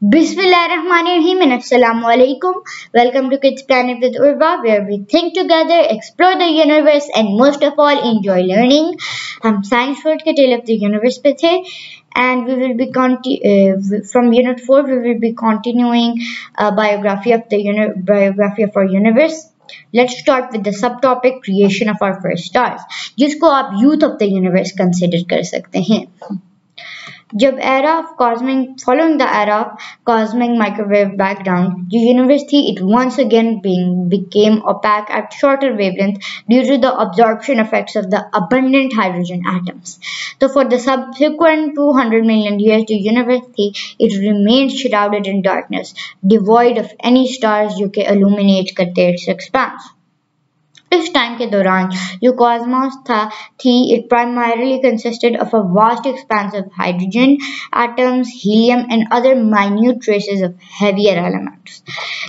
Bismillahirrahmanirrahim and Assalamualaikum. Welcome to Kids Planet with Urwa, where we think together, explore the universe, and most of all, enjoy learning. हम Science World के Tale of the Universe पे थे, and we will be from Unit 4. We will be continuing biography of our universe. Let's start with the subtopic creation of our first stars, जिसको आप youth of the universe consider कर सकते हैं. जब following the era of cosmic microwave background, the universe it once again became opaque at shorter wavelength due to the absorption effects of the abundant hydrogen atoms. So for the subsequent 200 million years, the universe it remained shrouded in darkness, devoid of any stars जो के illuminate करते its expanse. इस time के दौरान जो Cosmos it primarily consisted of a vast expanse of hydrogen atoms, helium and other minute traces of heavier elements.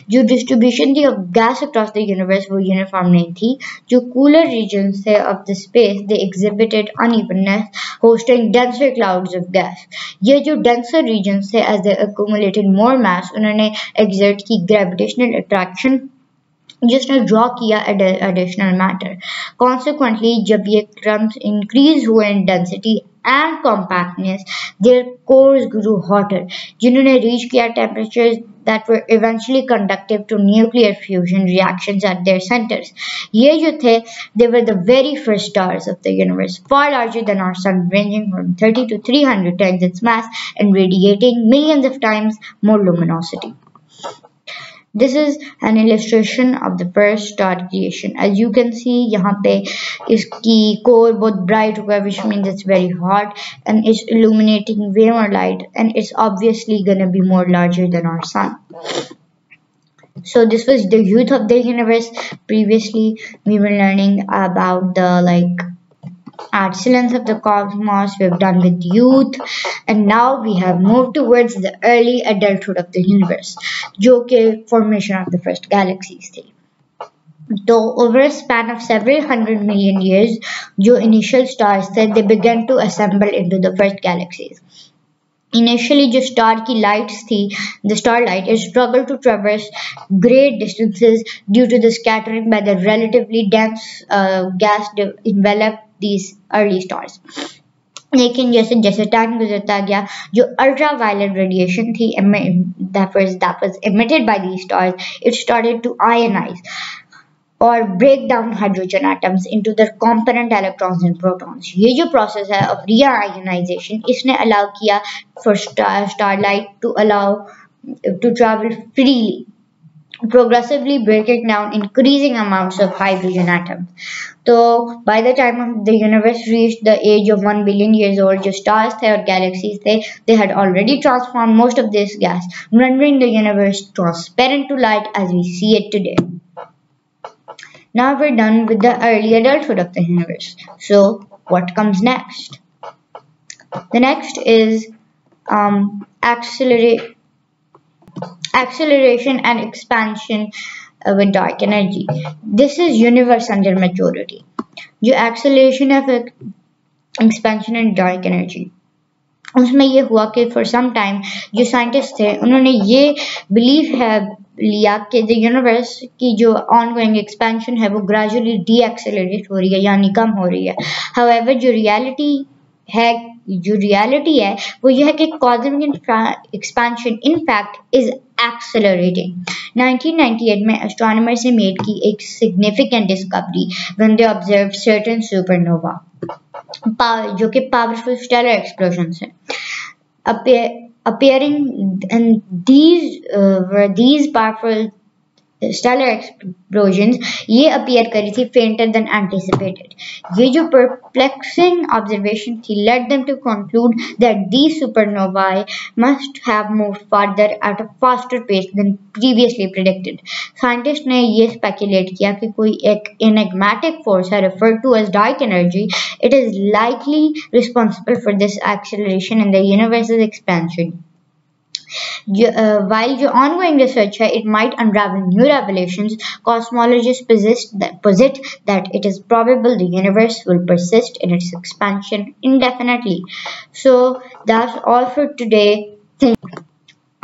जो distribution थी of gas across the universe वो uniform नहीं थी. जो cooler regions थे of the space they exhibited unevenness, hosting denser clouds of gas. ये जो denser regions थे as they accumulated more mass उन्होंने exert की gravitational attraction जिसने ड्रॉ किया additional matter. Consequently, जब ये crumbs increase हुए in density and compactness, their cores grew hotter, जिन्होंने reach किया temperatures that were eventually conducive to nuclear fusion reactions at their centers. ये जो थे, they were the very first stars of the universe, far larger than our sun, ranging from 30 to 300 times its mass and radiating millions of times more luminosity. This is an illustration of the first star creation. As you can see, यहाँ पे इसकी core बहुत bright हुआ, which means it's very hot and it's illuminating way more light, and it's obviously gonna be more larger than our sun. So this was the youth of the universe. Previously, we were learning about the excellence of the cosmos. We've done with youth, and now we have moved towards the early adulthood of the universe, जो के formation of the first galaxies थी. So over a span of several hundred million years, जो initial stars थे, they began to assemble into the first galaxies. Initially, जो star की lights थी, the starlight, it struggled to traverse great distances due to the scattering by the relatively dense gas enveloped these early stars. लेकिन जैसे जैसे time गुजरता गया, जो ultraviolet radiation थी that was emitted by these stars, it started to ionize or break down hydrogen atoms into their component electrons and protons. ये जो process है of reionization, इसने allow किया for starlight to travel freely, progressively breaking down increasing amounts of hydrogen atoms. So by the time the universe reached the age of 1 billion years old, जो stars थे और galaxies थे, they had already transformed most of this gas, rendering the universe transparent to light as we see it today. Now we're done with the early adulthood of the universe. So what comes next? The next is acceleration and expansion with dark energy. This is universe under maturity. जो acceleration of expansion and dark energy, उसमें ये हुआ कि for some time जो scientists थे उन्होंने ये belief लिया कि the universe की जो ongoing expansion है वो gradually deaccelerate हो रही है, यानी कम हो रही है. However, जो reality है वो यह है कि cosmic expansion in fact is accelerating. 1998 में astronomers ने made की एक significant discovery when they observed certain supernova, जो कि powerful stellar explosions हैं, appearing, and these powerful stellar explosions ये appear करी थी fainter than anticipated. ये जो perplexing observation थी led them to conclude that these supernovae must have moved farther at a faster pace than previously predicted. Scientists ने ये speculate किया कि कोई एक enigmatic force है referred to as dark energy. It is likely responsible for this acceleration in the universe's expansion. While the ongoing research it might unravel new revelations, cosmologists posit that it is probable the universe will persist in its expansion indefinitely. So that's all for today.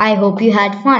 I hope you had fun.